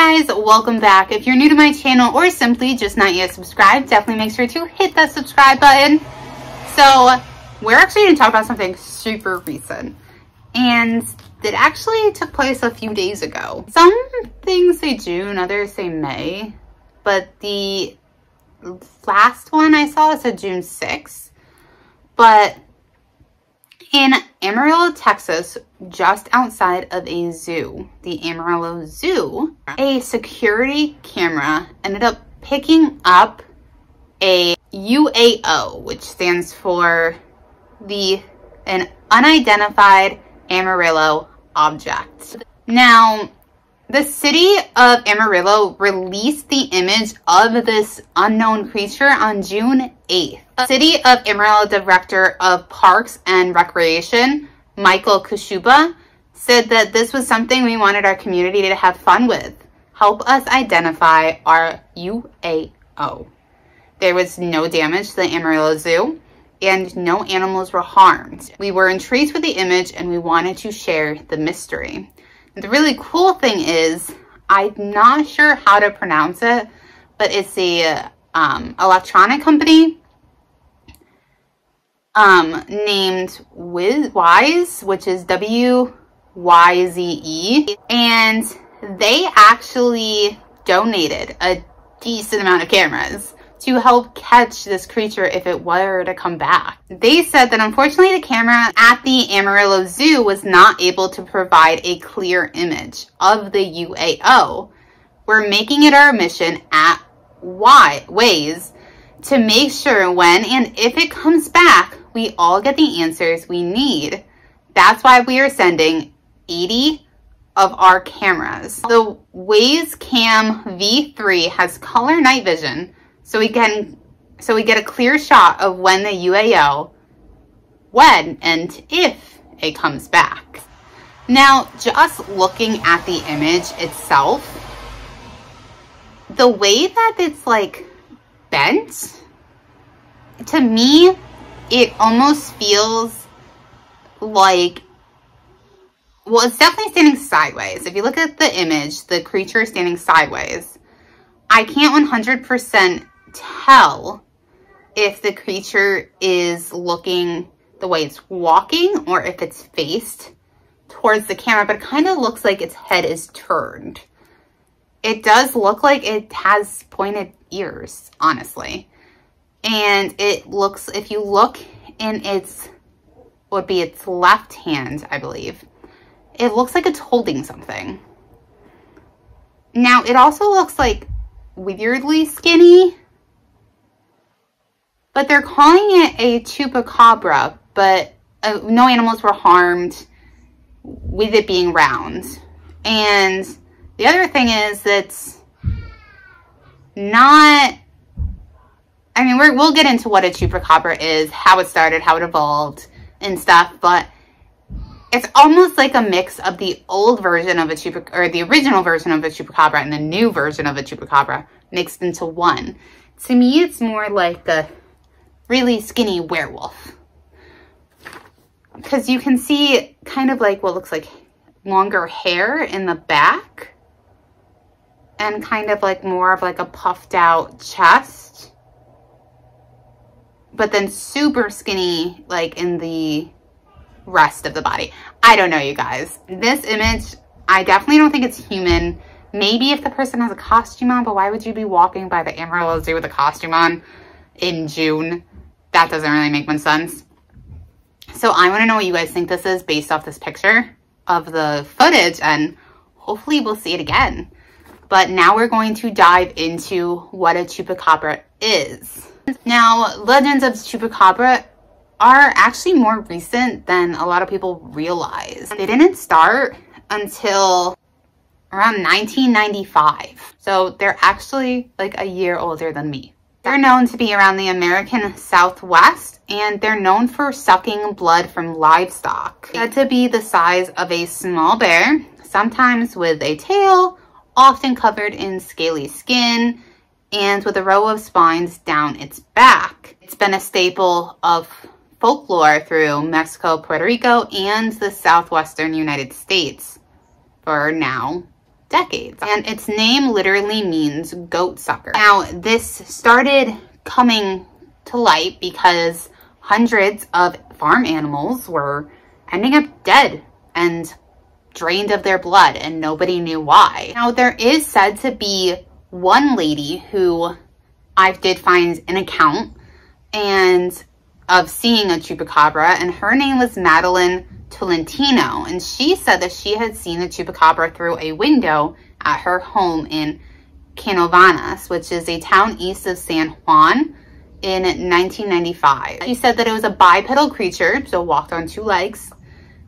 guys, welcome back. If you're new to my channel or simply just not yet subscribed, definitely make sure to hit that subscribe button. So we're actually going to talk about something super recent, and it actually took place a few days ago. Some things say June, others say May, but the last one I saw said June 6th. But in Amarillo, Texas, just outside of a zoo, the Amarillo Zoo, a security camera ended up picking up a UAO, which stands for an unidentified Amarillo object. Now, the city of Amarillo released the image of this unknown creature on June 8th. The City of Amarillo Director of Parks and Recreation, Michael Kashuba, said that this was something we wanted our community to have fun with. Help us identify our UAO. There was no damage to the Amarillo Zoo, and no animals were harmed. We were intrigued with the image, and we wanted to share the mystery. And the really cool thing is, I'm not sure how to pronounce it, but it's a electronic company named Wyze, which is W-Y-Z-E, and they actually donated a decent amount of cameras to help catch this creature if it were to come back. They said that unfortunately the camera at the Amarillo Zoo was not able to provide a clear image of the UAO. We're making it our mission at Wyze to make sure when and if it comes back, we all get the answers we need. That's why we are sending 80 of our cameras. The Wyze Cam V3 has color night vision, so we get a clear shot of when the UAO, when and if it comes back. Now, just looking at the image itself, the way that it's like bent, to me, it almost feels like, well, it's definitely standing sideways. If you look at the image, the creature is standing sideways. I can't 100% tell if the creature is looking the way it's walking or if it's faced towards the camera, but it kind of looks like its head is turned. It does look like it has pointed ears, honestly. And it looks, if you look in its, would be its left hand, I believe, it looks like it's holding something. Now, it also looks like weirdly skinny, but they're calling it a Chupacabra, but no animals were harmed with it being round. And the other thing is that's not, I mean, we'll get into what a Chupacabra is, how it started, how it evolved and stuff, but it's almost like a mix of the old version of a Chupacabra, or the original version of a Chupacabra and the new version of a Chupacabra mixed into one. To me, it's more like a really skinny werewolf, because you can see kind of like what looks like longer hair in the back and kind of like more of like a puffed out chest, but then super skinny like in the rest of the body. I don't know, you guys. This image, I definitely don't think it's human. Maybe if the person has a costume on, but why would you be walking by the Amarillo Zoo with a costume on in June? That doesn't really make much sense. So I want to know what you guys think this is based off this picture of the footage, and hopefully we'll see it again. But now we're going to dive into what a Chupacabra is. Now, legends of Chupacabra are actually more recent than a lot of people realize. They didn't start until around 1995. So they're actually like a year older than me. They're known to be around the American Southwest, and they're known for sucking blood from livestock. Said to be the size of a small bear, sometimes with a tail, often covered in scaly skin, and with a row of spines down its back. It's been a staple of folklore through Mexico, Puerto Rico, and the southwestern United States for now decades. And its name literally means goat sucker. Now, this started coming to light because hundreds of farm animals were ending up dead and drained of their blood, and nobody knew why. Now, there is said to be one lady who I did find an account and of seeing a chupacabra, and her name was Madeline Tolentino, and she said that she had seen the chupacabra through a window at her home in Canovanas, which is a town east of San Juan, in 1995. She said that it was a bipedal creature, so walked on two legs,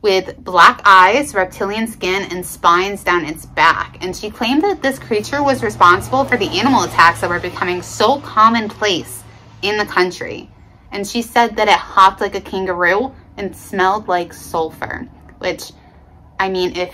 with black eyes, reptilian skin, and spines down its back. And she claimed that this creature was responsible for the animal attacks that were becoming so commonplace in the country. And she said that it hopped like a kangaroo and smelled like sulfur, which, I mean, if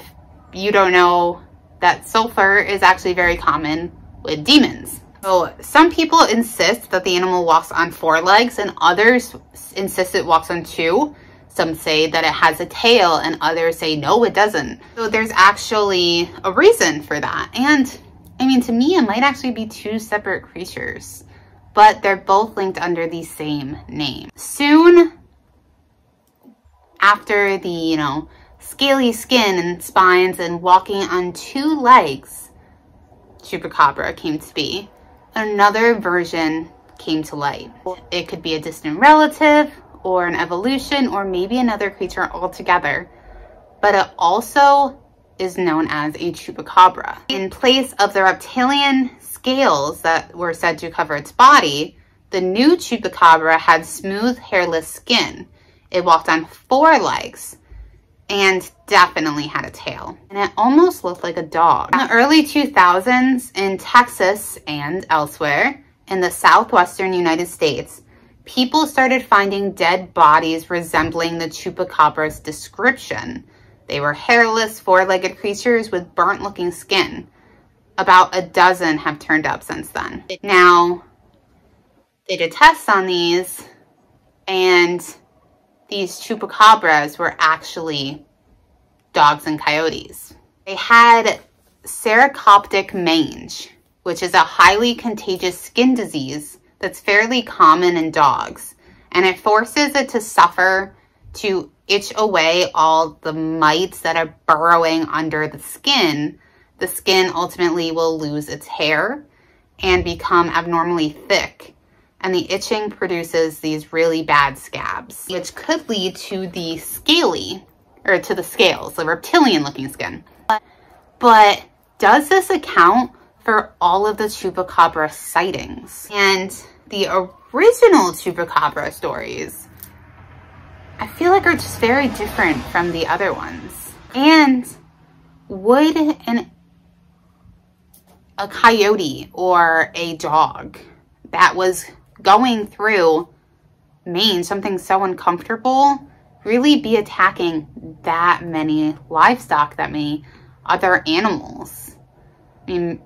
you don't know, that sulfur is actually very common with demons. So some people insist that the animal walks on 4 legs, and others insist it walks on 2. Some say that it has a tail, and others say no, it doesn't. So there's actually a reason for that. And I mean, to me, it might actually be 2 separate creatures, but they're both linked under the same name. Soon after the, you know, scaly skin and spines and walking on 2 legs Chupacabra came to be, another version came to light. It could be a distant relative, or an evolution, or maybe another creature altogether. But it also is known as a chupacabra. In place of the reptilian scales that were said to cover its body, the new chupacabra had smooth, hairless skin. It walked on 4 legs and definitely had a tail. And it almost looked like a dog. In the early 2000s, in Texas and elsewhere in the southwestern United States, people started finding dead bodies resembling the chupacabra's description. They were hairless, 4-legged creatures with burnt-looking skin. About a dozen have turned up since then. Now, they did tests on these, and these chupacabras were actually dogs and coyotes. They had ceracoptic mange, which is a highly contagious skin disease that's fairly common in dogs, and it forces it to suffer to itch away all the mites that are burrowing under the skin. The skin ultimately will lose its hair and become abnormally thick, and the itching produces these really bad scabs, which could lead to the scaly, or to the scales, the reptilian looking skin. But does this account for all of the chupacabra sightings? And the original chupacabra stories, I feel like, are just very different from the other ones. And would a coyote or a dog that was going through Maine, something so uncomfortable, really be attacking that many livestock, that many other animals? I mean,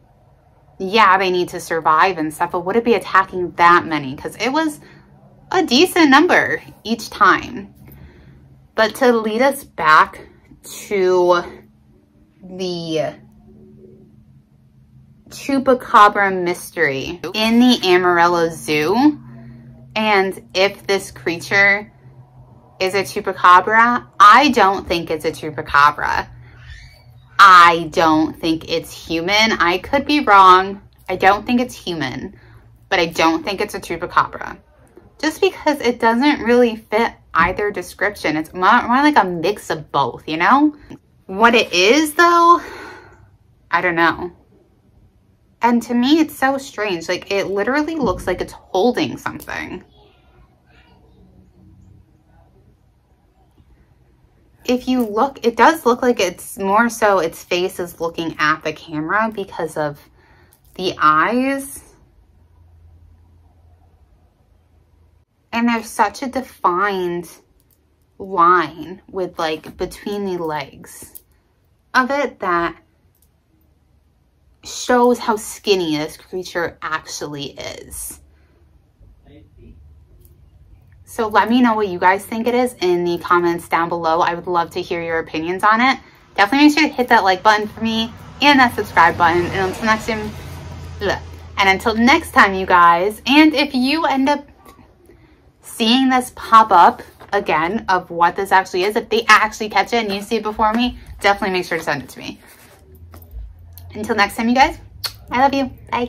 yeah, they need to survive and stuff, but would it be attacking that many? Because it was a decent number each time. But to lead us back to the Chupacabra mystery in the Amarillo Zoo, and if this creature is a chupacabra, I don't think it's a chupacabra. I don't think it's human. I could be wrong. I don't think it's human, but I don't think it's a chupacabra. Just because it doesn't really fit either description. It's more like a mix of both, you know? What it is, though, I don't know. And to me, it's so strange. Like, it literally looks like it's holding something. If you look, it does look like it's more so its face is looking at the camera because of the eyes. And there's such a defined line with, like, between the legs of it that shows how skinny this creature actually is. So let me know what you guys think it is in the comments down below. I would love to hear your opinions on it. Definitely make sure to hit that like button for me. and that subscribe button. And until next time, and until next time, you guys, and if you end up seeing this pop up again of what this actually is, if they actually catch it and you see it before me, definitely make sure to send it to me. Until next time, you guys, I love you. Bye.